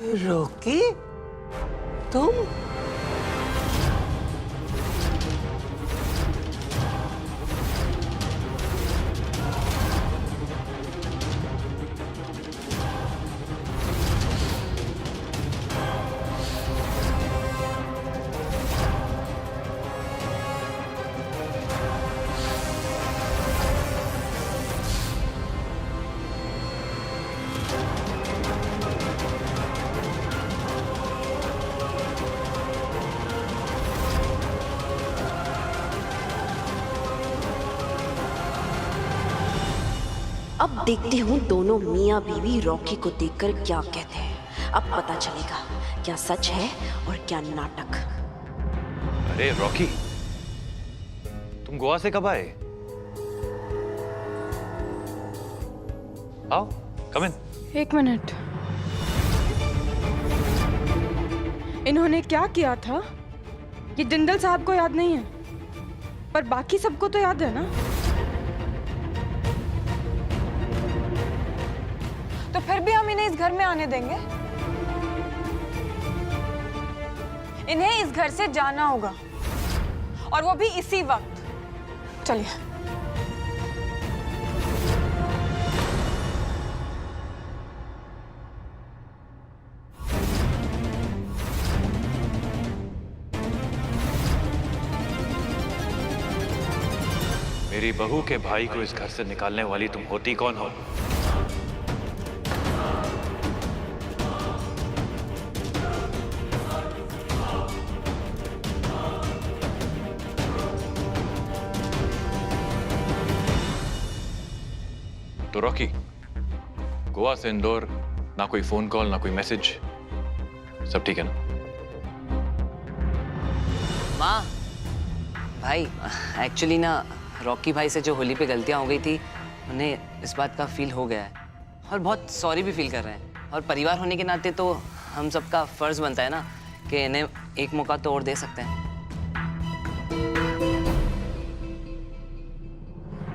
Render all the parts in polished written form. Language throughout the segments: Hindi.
रॉकी, तुम? अब देखती हूँ दोनों मियाँ बीवी रॉकी को देखकर क्या कहते हैं। अब पता चलेगा क्या सच है और क्या नाटक। अरे रॉकी, तुम गोवा से कब आए? आओ, कम इन। एक मिनट, इन्होंने क्या किया था ये जिंदल साहब को याद नहीं है, पर बाकी सबको तो याद है ना। तो फिर भी हम इन्हें इस घर में आने देंगे? इन्हें इस घर से जाना होगा, और वो भी इसी वक्त। चलिए। मेरी बहू के भाई को इस घर से निकालने वाली तुम होती कौन हो? तो रॉकी, गोवा से इंदौर ना कोई फोन कॉल ना कोई मैसेज, सब ठीक है ना? माँ, भाई एक्चुअली ना रॉकी भाई से जो होली पे गलतियां हो गई थी, उन्हें इस बात का फील हो गया है और बहुत सॉरी भी फील कर रहे हैं। और परिवार होने के नाते तो हम सबका फर्ज बनता है ना कि इन्हें एक मौका तो और दे सकते हैं।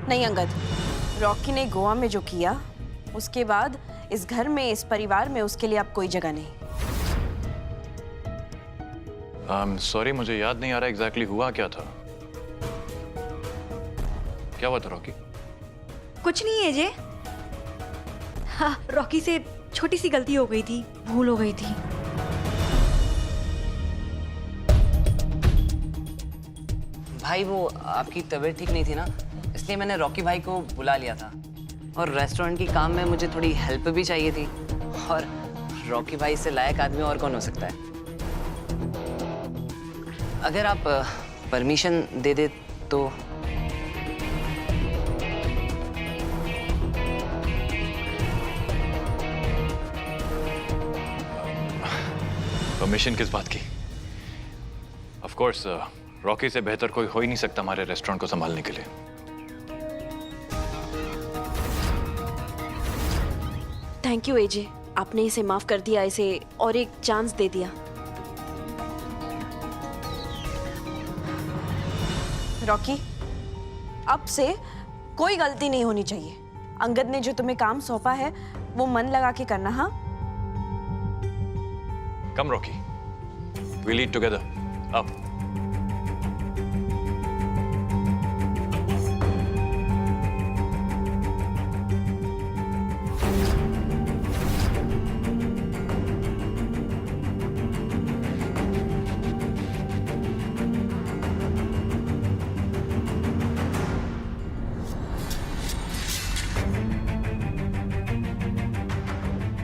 नहीं अंगद, रॉकी ने गोवा में जो किया उसके बाद इस घर में, इस परिवार में उसके लिए अब कोई जगह नहीं। सॉरी, मुझे याद नहीं आ रहा एग्जैक्टली हुआ क्या था। क्या हुआ था रॉकी? कुछ नहीं है जे। हाँ, रॉकी से छोटी सी गलती हो गई थी, भूल हो गई थी। भाई वो आपकी तबीयत ठीक नहीं थी ना, इसलिए मैंने रॉकी भाई को बुला लिया था। और रेस्टोरेंट की काम में मुझे थोड़ी हेल्प भी चाहिए थी, और रॉकी भाई से लायक आदमी और कौन हो सकता है। अगर आप परमिशन दे दे तो। परमिशन किस बात की? ऑफ कोर्स, रॉकी से बेहतर कोई हो ही नहीं सकता हमारे रेस्टोरेंट को संभालने के लिए। थैंक यू एजे, आपने इसे माफ कर दिया, इसे और एक चांस दे दिया। रॉकी, अब से कोई गलती नहीं होनी चाहिए। अंगद ने जो तुम्हें काम सौंपा है वो मन लगा के करना। हाँ, come Rocky, we'll eat together. Up.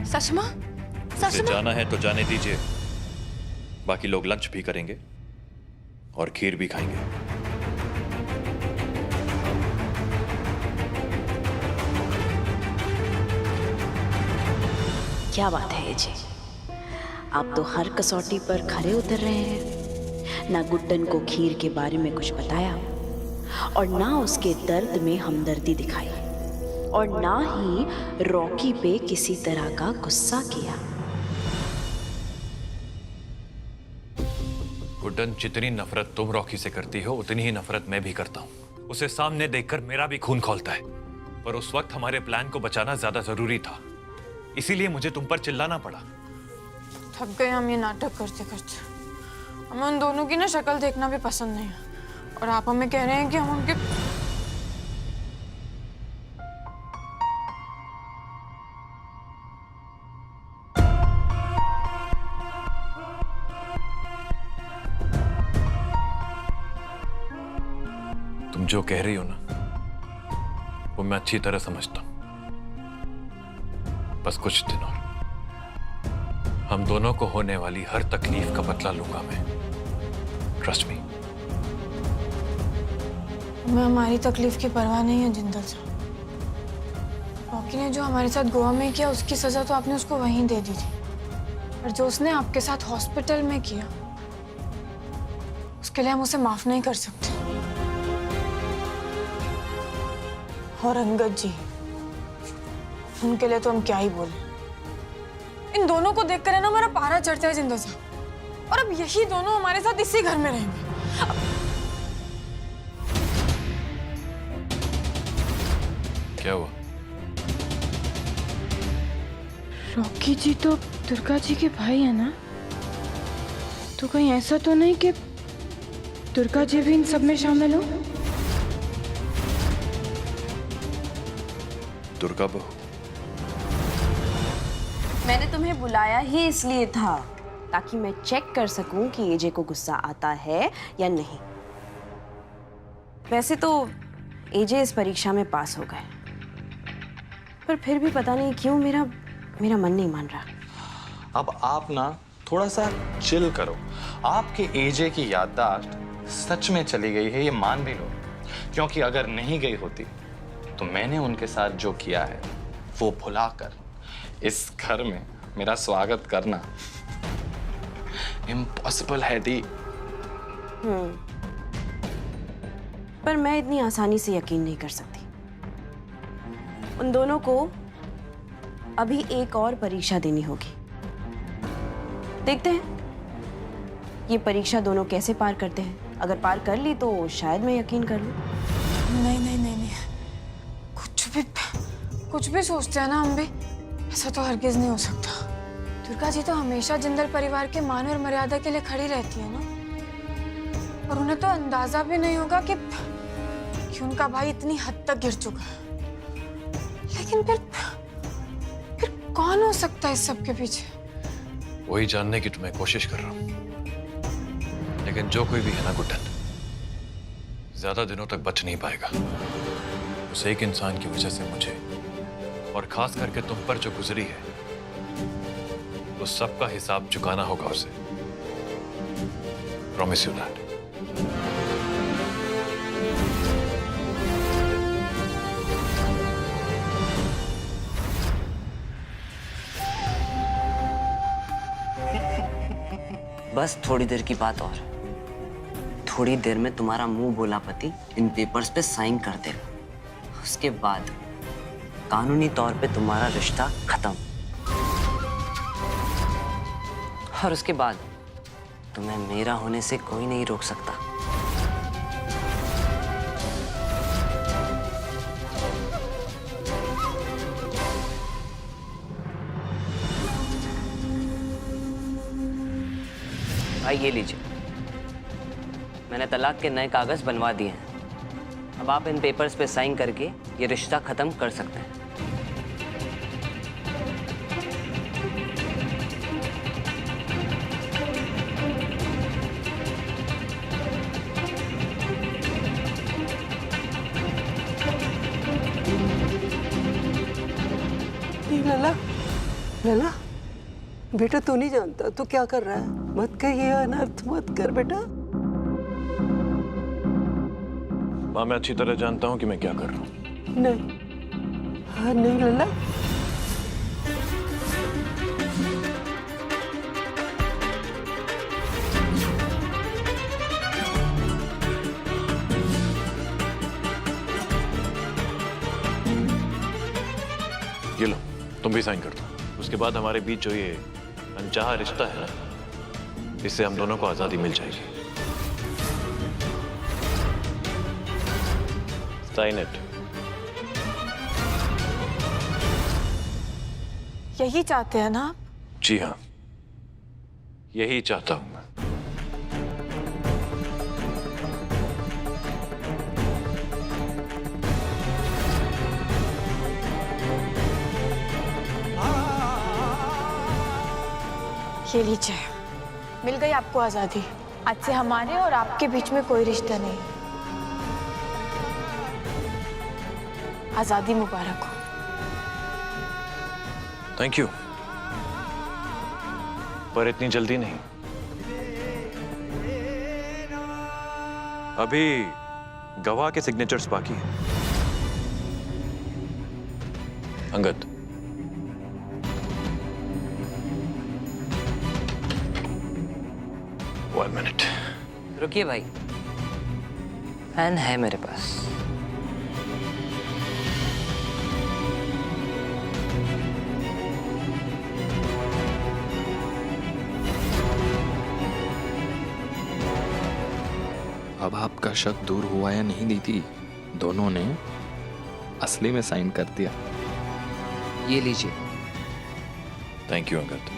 सचमा? उसे जाना है तो जाने दीजिए। बाकी लोग लंच भी करेंगे और खीर भी खाएंगे। क्या बात है एजे, आप तो हर कसौटी पर खरे उतर रहे हैं। ना गुड्डन को खीर के बारे में कुछ बताया और ना उसके दर्द में हमदर्दी दिखाई, और ना ही रॉकी पे किसी तरह का गुस्सा किया। गुड्डन, जितनी नफरत तुम रॉकी से करती हो उतनी ही नफरत मैं भी करता हूँ। उसे सामने देखकर मेरा भी खून खौलता है, पर उस वक्त हमारे प्लान को बचाना ज्यादा जरूरी था, इसीलिए मुझे तुम पर चिल्लाना पड़ा। थक गए हम ये नाटक करते करते। हमें उन दोनों की ना शक्ल देखना भी पसंद नहीं है और आप हमें कह रहे हैं कि हम उनके तुम जो कह रही हो ना वो मैं अच्छी तरह समझता हूं। बस कुछ दिन और हम दोनों को होने वाली हर तकलीफ का बदला लूंगा मैं। Trust me. हमें हमारी तकलीफ की परवाह नहीं है जिंदल साहब। रॉकी ने जो हमारे साथ गोवा में किया उसकी सजा तो आपने उसको वहीं दे दी थी, और जो उसने आपके साथ हॉस्पिटल में किया उसके लिए हम उसे माफ नहीं कर सकते। और अंगद जी, उनके लिए तो हम क्या ही बोले। इन दोनों को देखकर है ना हमारा पारा चढ़ता है जिंदल साहब, और अब यही दोनों हमारे साथ इसी घर में रहेंगे। क्या हुआ? रॉकी जी तो दुर्गा जी के भाई है ना, तो कहीं ऐसा तो नहीं कि दुर्गा जी भी इन सब में शामिल हो? दुर्गा बहू, मैंने तुम्हें बुलाया ही इसलिए था ताकि मैं चेक कर सकूं कि एजे को गुस्सा आता है या नहीं। वैसे तो एजे इस परीक्षा में पास हो गए, पर फिर भी पता नहीं क्यों मेरा मन नहीं मान रहा। अब आप ना थोड़ा सा चिल करो। आपके एजे की याददाश्त सच में चली गई है, ये मान भी लो। क्योंकि अगर नहीं गई होती तो मैंने उनके साथ जो किया है वो भुलाकर इस घर में मेरा स्वागत करना इम्पॉसिबल है दी। पर मैं इतनी आसानी से यकीन नहीं कर सकती। उन दोनों को अभी एक और परीक्षा देनी होगी। देखते हैं ये परीक्षा दोनों कैसे पार करते हैं। अगर पार कर ली तो शायद मैं यकीन कर लूं। नहीं नहीं नहीं नहीं, कुछ भी सोचते हैं ना हम भी, ऐसा तो हरगिज नहीं हो सकता। दुर्गा जी तो हमेशा जिंदल परिवार के मान और मर्यादा के लिए खड़ी रहती है ना, और उन्हें तो अंदाजा भी नहीं होगा कि उनका भाई इतनी हद तक गिर चुका है। लेकिन फिर कौन हो सकता है इस सब के पीछे? वही जानने की तुम्हें कोशिश कर रहा हूं। लेकिन जो कोई भी है ना गुड्डन, ज्यादा दिनों तक बच नहीं पाएगा। उस एक इंसान की वजह से मुझे और खास करके तुम पर जो गुजरी है उस सब का हिसाब चुकाना होगा उसे। Promise you that. बस थोड़ी देर की बात और। थोड़ी देर में तुम्हारा मुंह बोला पति इन पेपर्स पे साइन कर देगा। उसके बाद कानूनी तौर पे तुम्हारा रिश्ता खत्म, और उसके बाद तुम्हें मेरा होने से कोई नहीं रोक सकता। भाई ये लीजिए, मैंने तलाक के नए कागज बनवा दिए हैं। अब आप इन पेपर्स पे साइन करके ये रिश्ता खत्म कर सकते हैं। लला, लला, बेटा तू नहीं जानता तू क्या कर रहा है। मत कर, ये अनर्थ मत कर बेटा। माँ, मैं अच्छी तरह जानता हूं कि मैं क्या कर रहा हूं। नहीं, हाँ नहीं लला। ये लो, तुम भी साइन कर दो। उसके बाद हमारे बीच जो ये अनचाहा रिश्ता है ना, इससे हम दोनों को आजादी मिल जाएगी। Sign it. यही चाहते हैं ना आप? जी हाँ, यही चाहता हूं मैं। ये लीजिए, मिल गई आपको आजादी। आज से हमारे और आपके बीच में कोई रिश्ता नहीं। आजादी मुबारक हो। थैंक यू, पर इतनी जल्दी नहीं। अभी गवाह के सिग्नेचर्स बाकी हैं। Angad, one minute. रुकिए भाई, पेन है मेरे पास। अब आपका शक दूर हुआ या नहीं दीदी? दोनों ने असली में साइन कर दिया। ये लीजिए। Thank you Angad.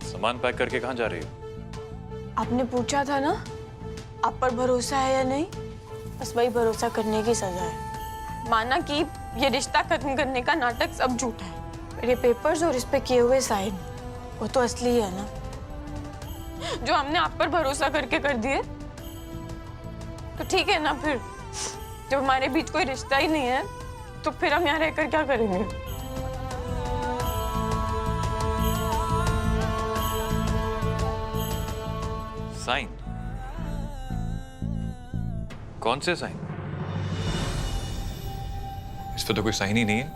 सामान पैक करके कहाँ जा रही हो? आपने पूछा था ना, आप पर भरोसा है या नहीं, बस वही भरोसा करने की सजा है। माना कि ये रिश्ता खत्म करने का नाटक सब झूठा है, पर ये पेपर्स और इस पे किए हुए साइन वो तो असली है ना, जो हमने आप पर भरोसा करके कर दिए। तो ठीक है ना, फिर जब हमारे बीच कोई रिश्ता ही नहीं है तो फिर हम यहाँ रहकर क्या करेंगे? साइन? कौन से साइन? इस पे तो कोई साइन ही नहीं है।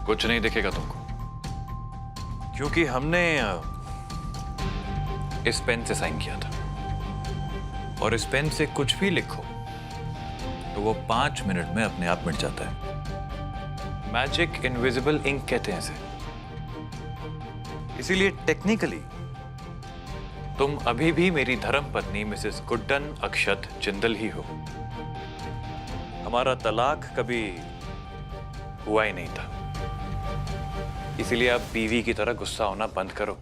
कुछ नहीं दिखेगा तुमको, क्योंकि हमने इस पेन से साइन किया था, और इस पेन से कुछ भी लिखो तो वो 5 मिनट में अपने आप मिट जाता है। मैजिक इनविजिबल इंक कहते हैं इसे। इसीलिए टेक्निकली तुम अभी भी मेरी धर्मपत्नी मिसेस गुड्डन अक्षत जिंदल ही हो। हमारा तलाक कभी हुआ ही नहीं था, इसीलिए आप बीवी की तरह गुस्सा होना बंद करो।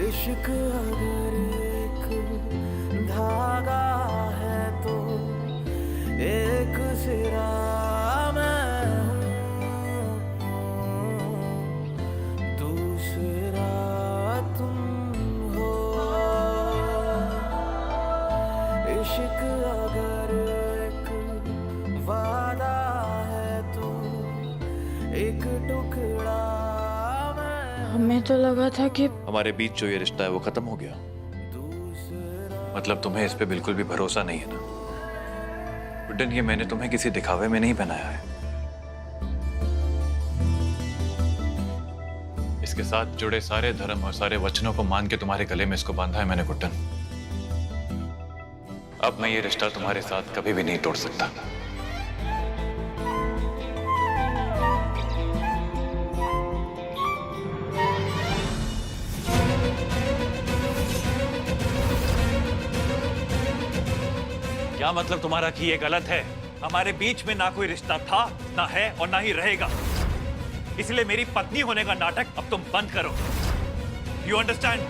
इश्क अगर एक धागा है तो एक सिरा मैं हूँ, दूसरा तुम हो। इश्क अगर एक वादा है तो एक टुकड़ा। हमें तो लगा था कि हमारे बीच जो ये रिश्ता है वो खत्म हो गया। मतलब तुम्हें इस पे बिल्कुल भी भरोसा नहीं है ना? गुड्डन, ये मैंने तुम्हें किसी दिखावे में नहीं पहनाया है। इसके साथ जुड़े सारे धर्म और सारे वचनों को मान के तुम्हारे गले में इसको बांधा है मैंने गुड्डन। अब मैं ये रिश्ता तुम्हारे साथ कभी भी नहीं तोड़ सकता। क्या मतलब तुम्हारा कि ये गलत है? हमारे बीच में ना कोई रिश्ता था, ना है और ना ही रहेगा। इसलिए मेरी पत्नी होने का नाटक अब तुम बंद करो। You understand?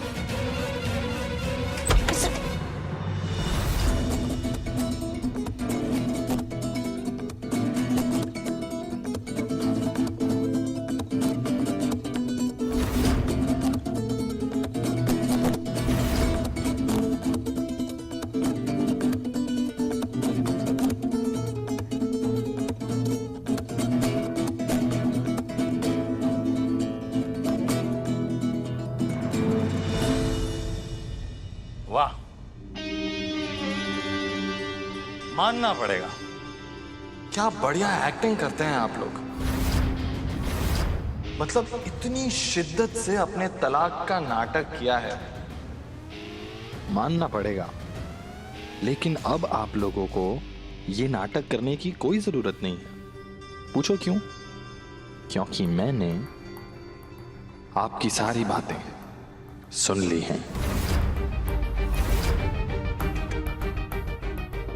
मानना पड़ेगा। क्या बढ़िया एक्टिंग करते हैं आप लोग। मतलब इतनी शिद्दत से अपने तलाक का नाटक किया है, मानना पड़ेगा। लेकिन अब आप लोगों को ये नाटक करने की कोई जरूरत नहीं है। पूछो क्यों? क्योंकि मैंने आपकी सारी बातें सुन ली हैं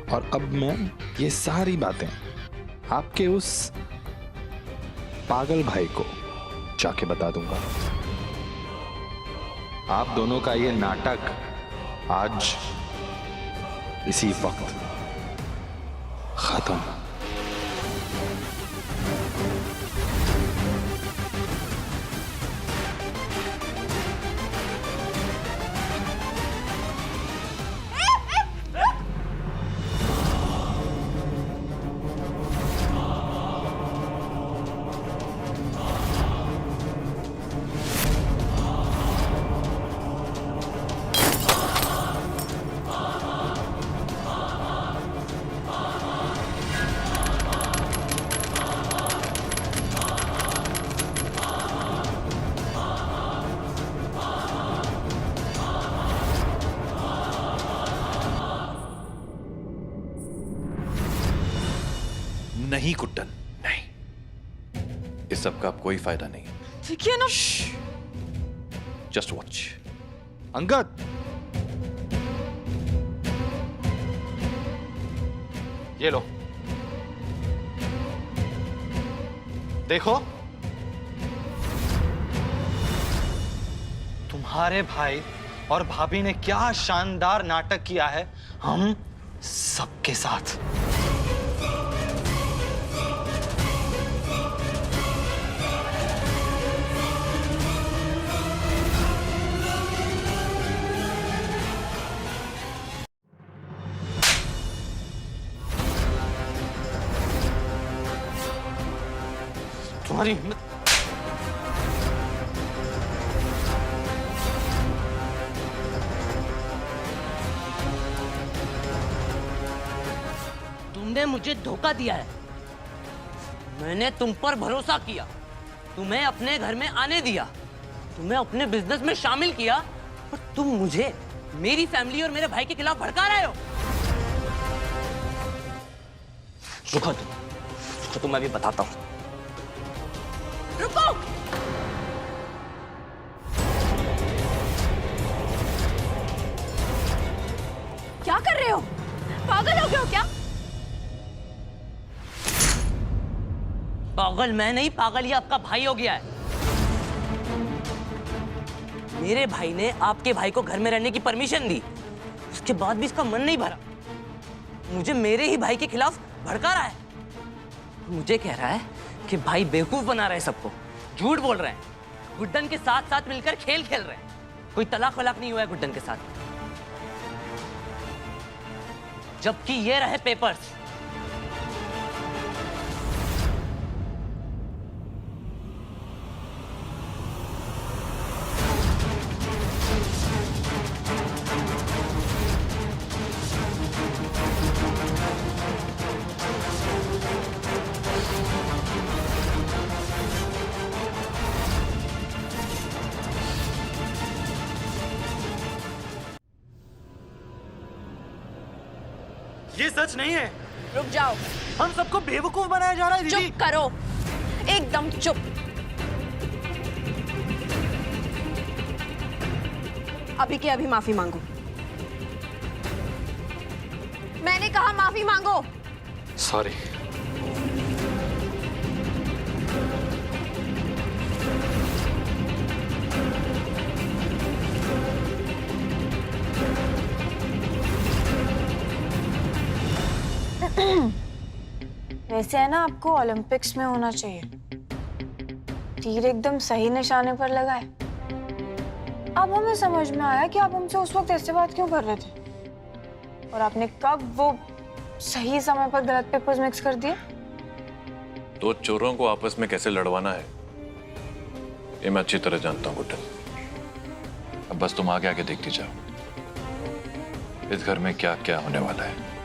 और अब मैं ये सारी बातें आपके उस पागल भाई को जाके बता दूंगा। आप दोनों का ये नाटक आज इसी वक्त खत्म। नहीं गुड्डन, नहीं। इस सब का अब कोई फायदा नहीं। देखिए ना, जस्ट वॉच। अंगद, ये लो, देखो तुम्हारे भाई और भाभी ने क्या शानदार नाटक किया है हम सबके साथ। तुम्हारी हिम्मत। तुमने मुझे धोखा दिया है। मैंने तुम पर भरोसा किया, तुम्हें अपने घर में आने दिया, तुम्हें अपने बिजनेस में शामिल किया, पर तुम मुझे, मेरी फैमिली और मेरे भाई के खिलाफ भड़का रहे हो। रुको तुम, मैं भी बताता हूं। रुको! क्या कर रहे हो? पागल हो गए हो क्या? पागल मैं नहीं, पागल ये आपका भाई हो गया है। मेरे भाई ने आपके भाई को घर में रहने की परमिशन दी, उसके बाद भी इसका मन नहीं भरा, मुझे मेरे ही भाई के खिलाफ भड़का रहा है। मुझे कह रहा है कि भाई बेवकूफ बना रहे हैं सबको, झूठ बोल रहे हैं, गुड्डन के साथ साथ मिलकर खेल खेल रहे हैं। कोई तलाक वलाक नहीं हुआ है गुड्डन के साथ, जबकि ये रहे पेपर्स। ये सच नहीं है। रुक जाओ। हम सबको बेवकूफ बनाया जा रहा है दीदी। चुप करो, एकदम चुप। अभी के अभी माफी मांगो। मैंने कहा माफी मांगो। सॉरी। वैसे है ना, आपको ओलंपिक्स में होना चाहिए। तीर एकदम सही निशाने पर लगा है। अब हमें समझ में आया कि आप हमसे उस वक्त ऐसे बात क्यों कर रहे थे और आपने कब वो सही समय पर गलत पेपर्स मिक्स कर दिए। दो चोरों को आपस में कैसे लड़वाना है ये मैं अच्छी तरह जानता हूँ गुड्डन। अब बस तुम आगे आगे देखती जाओ इस घर में क्या क्या होने वाला है।